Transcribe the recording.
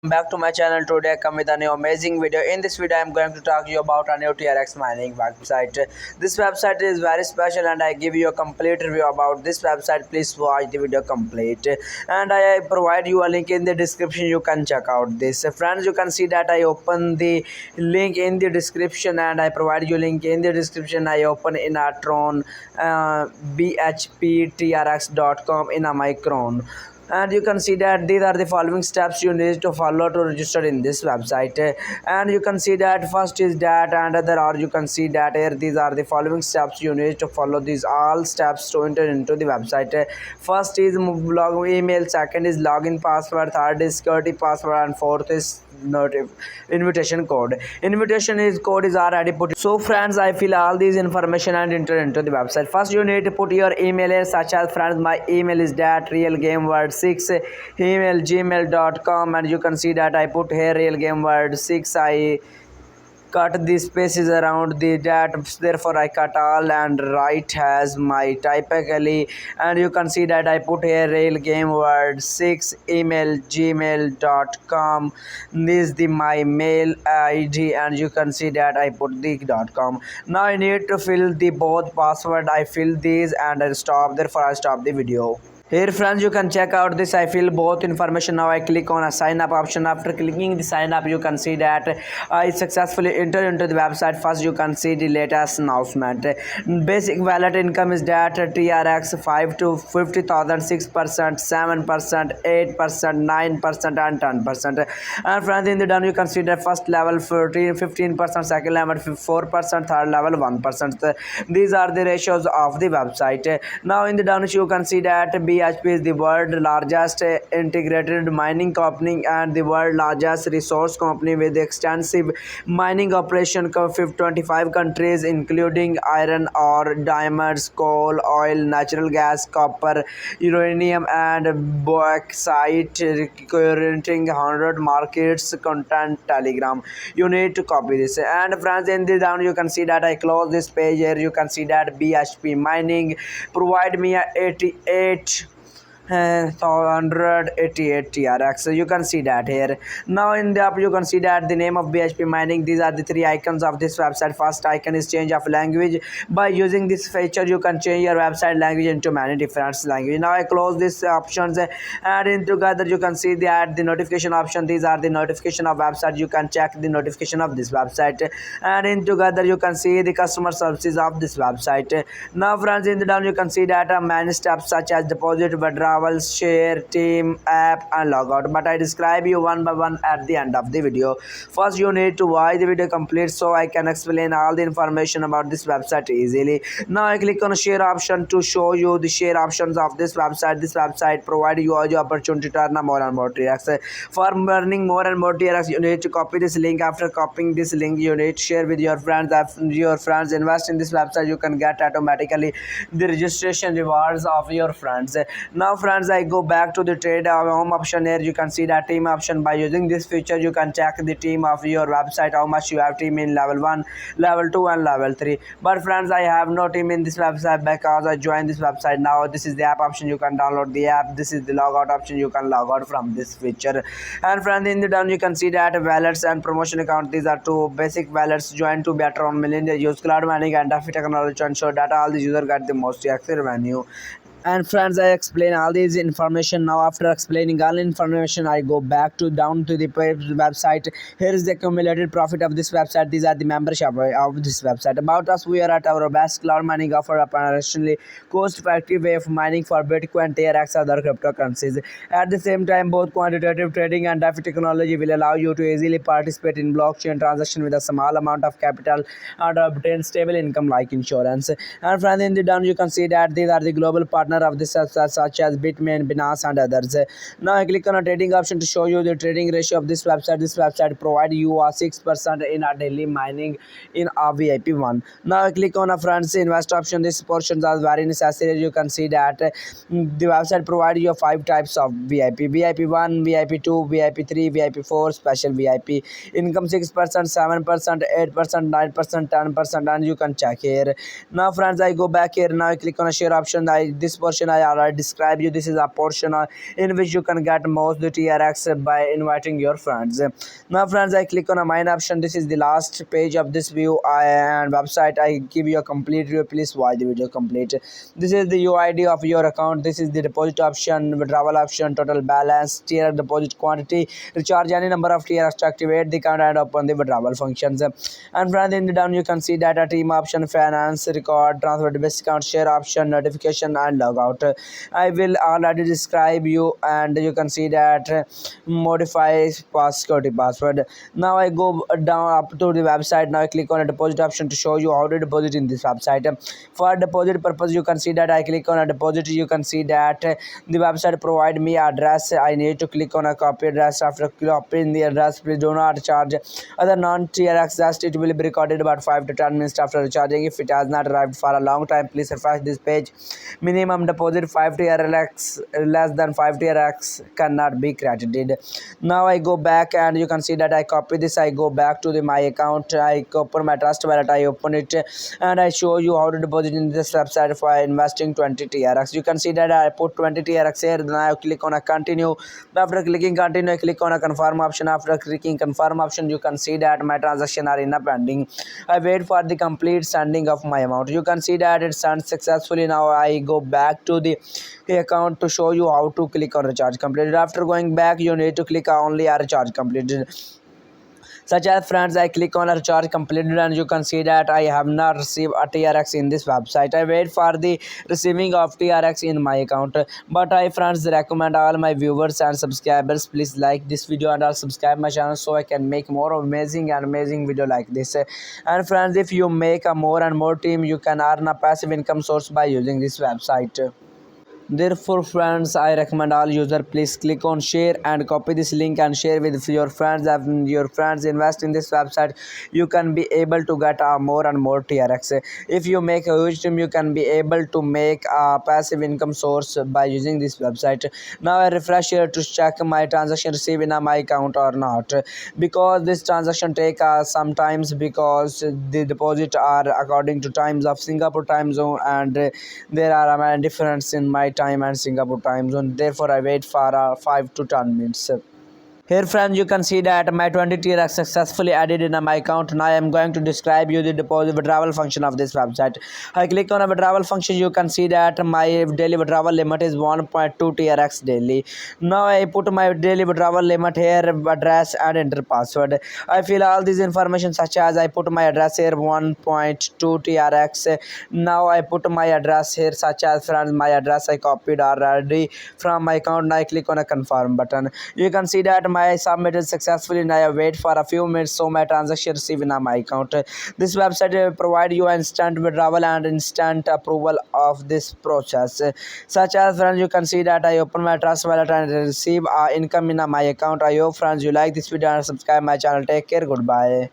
Back to my channel. Today I come with a new amazing video. In this video I am going to talk to you about a new TRX mining website. This website is very special and I give you a complete review about this website. Please watch the video complete, and I provide you a link in the description. You can check out this. Friends, you can see that I open the link in the description and I provide you link in the description. I open in a Tron bhptrx.com in a micron, and you can see that these are the following steps you need to follow to register in this website. And you can see that first is that, and other are, you can see that here these are the following steps you need to follow. These all steps to enter into the website. First is log email, second is login password, third is security password, and fourth is invitation code. Invitation is code is already put. So friends, I fill all these information and enter into the website. First you need to put your email here, such as, friends, my email is that realgameword6 email gmail.com, and you can see that I put here realgameword6. I cut the spaces around the that, therefore I cut all and write as my typically, and you can see that I put here rail game word 6 email gmail.com. This is the my mail id, and you can see that I put the .com. Now I need to fill the both password. I fill these and I stop, therefore I stop the video. Here friends, you can check out this. I fill both information. Now I click on a sign up option. After clicking the sign up, you can see that I successfully entered into the website. First you can see the latest announcement. Basic wallet income is that TRX 5 to 50,000, 6%, 7%, 8%, 9%, and 10%. And friends, in the down you can see that first level 15%, second level 4%, third level 1%. These are the ratios of the website. Now in the down you can see that BHP is the world's largest integrated mining company and the world's largest resource company with extensive mining operation of 25 countries, including iron ore, diamonds, coal, oil, natural gas, copper, uranium, and bauxite, representing 100 markets. Content Telegram. You need to copy this. And friends, in the down you can see that I close this page. Here you can see that BHP mining provide me a 188 TRX. So you can see that here. Now in the up you can see that the name of BHP mining. These are the three icons of this website. First icon is change of language. By using this feature you can change your website language into many different languages. Now I close these options, and in together you can see that the notification option. These are the notification of website. You can check the notification of this website, and in together you can see the customer services of this website. Now friends, in the down you can see that many steps such as deposit, withdraw, share, team, app, and logout, but I describe you one by one at the end of the video. First you need to watch the video complete so I can explain all the information about this website easily. Now I click on share option to show you the share options of this website. This website provide you all the opportunity to earn more and more TRX. For earning more and more TRX, you need to copy this link. After copying this link, you need to share with your friends. If your friends invest in this website, you can get automatically the registration rewards of your friends. Now friends, I go back to the trade home option. Here you can see that team option. By using this feature you can check the team of your website, how much you have team in level 1, level 2, and level 3. But friends, I have no team in this website because I joined this website now. This is the app option. You can download the app. This is the logout option. You can log out from this feature. And friends, in the down you can see that wallets and promotion account. These are two basic wallets. Join to better on million. They use cloud mining and DeFi technology to ensure that all the users get the most accurate revenue. And friends, I explain all these information. Now after explaining all information, I go back to down to the website. Here is the accumulated profit of this website. These are the membership of this website. About us, we are at our best cloud mining offer, operationally cost effective way of mining for Bitcoin, TRX, other cryptocurrencies. At the same time, both quantitative trading and DeFi technology will allow you to easily participate in blockchain transaction with a small amount of capital and obtain stable income like insurance. And friends, in the down you can see that these are the global partner of this website such as Bitmain, Binance, and others. Now I click on a trading option to show you the trading ratio of this website. This website provide you a 6% in a daily mining in a VIP1. Now I click on a friends invest option. This portions are very necessary. You can see that the website provide you 5 types of VIP: VIP1, VIP2, VIP3, VIP4, special VIP. Income 6%, 7%, 8%, 9%, 10%, and you can check here. Now friends, I go back here. Now I click on a share option. This portion I already described you. This is a portion in which you can get most the TRX by inviting your friends. Now friends, I click on a mine option. This is the last page of this view and website. I give you a complete review. Please watch the video complete. This is the UID of your account. This is the deposit option, withdrawal option, total balance, tier deposit quantity, recharge any number of tiers to activate the account and open the withdrawal functions. And friends, in the down you can see data, team option, finance, record, transfer to basic account, share option, notification and logout. I will already describe you, and you can see that modify security password. Now I go down up to the website. Now I click on a deposit option to show you how to deposit in this website. For deposit purpose, you can see that I click on a deposit. You can see that the website provide me address. I need to click on a copy address. After copying the address, please do not charge other non-tier access. It will be recorded about 5 to 10 minutes after recharging. If it has not arrived for a long time, please refresh this page. Minimum deposit 5 TRX, less than 5 TRX cannot be credited. Now I go back, and you can see that I copy this. I go back to my account. I open my trust wallet. I open it, and I show you how to deposit in this website for investing 20 TRX. You can see that I put 20 TRX here. Then I click on a continue. After clicking continue, I click on a confirm option. After clicking confirm option, you can see that my transaction are in a pending. I wait for the complete sending of my amount. You can see that it sent successfully. Now I go back to the account to show you how to click on recharge completed. After going back, you need to click only a recharge completed. Such as friends, I click on a recharge completed, and you can see that I have not received a TRX in this website. I wait for the receiving of TRX in my account. But I friends recommend all my viewers and subscribers, please like this video and also subscribe my channel so I can make more amazing video like this. And friends, if you make a more and more team, you can earn a passive income source by using this website. Therefore friends, I recommend all user, please click on share and copy this link and share with your friends. If your friends invest in this website, you can be able to get more and more TRX. If you make a huge team, you can be able to make a passive income source by using this website. Now I refresh here to check my transaction received in my account or not, because this transaction take sometimes, because the deposit are according to times of Singapore time zone, and there are a difference in my time and Singapore time zone. Therefore, I wait for 5 to 10 minutes. Here friends, you can see that my 20 tier are successfully added in my account. Now I am going to describe you the deposit withdrawal function of this website. I click on a withdrawal function. You can see that my daily withdrawal limit is 1.2 TRX daily. Now I put my daily withdrawal limit here, address and enter password. I fill all this information, such as I put my address here 1.2 TRX. Now I put my address here, such as friends my address I copied already from my account. Now I click on a confirm button. You can see that my submitted successfully. Now I wait for a few minutes so my transaction receive in my account. This website provide you instant withdrawal and instant approval of this process. Such as friends, you can see that I open my trust wallet and receive income in my account. I hope friends you like this video and subscribe my channel. Take care. Goodbye.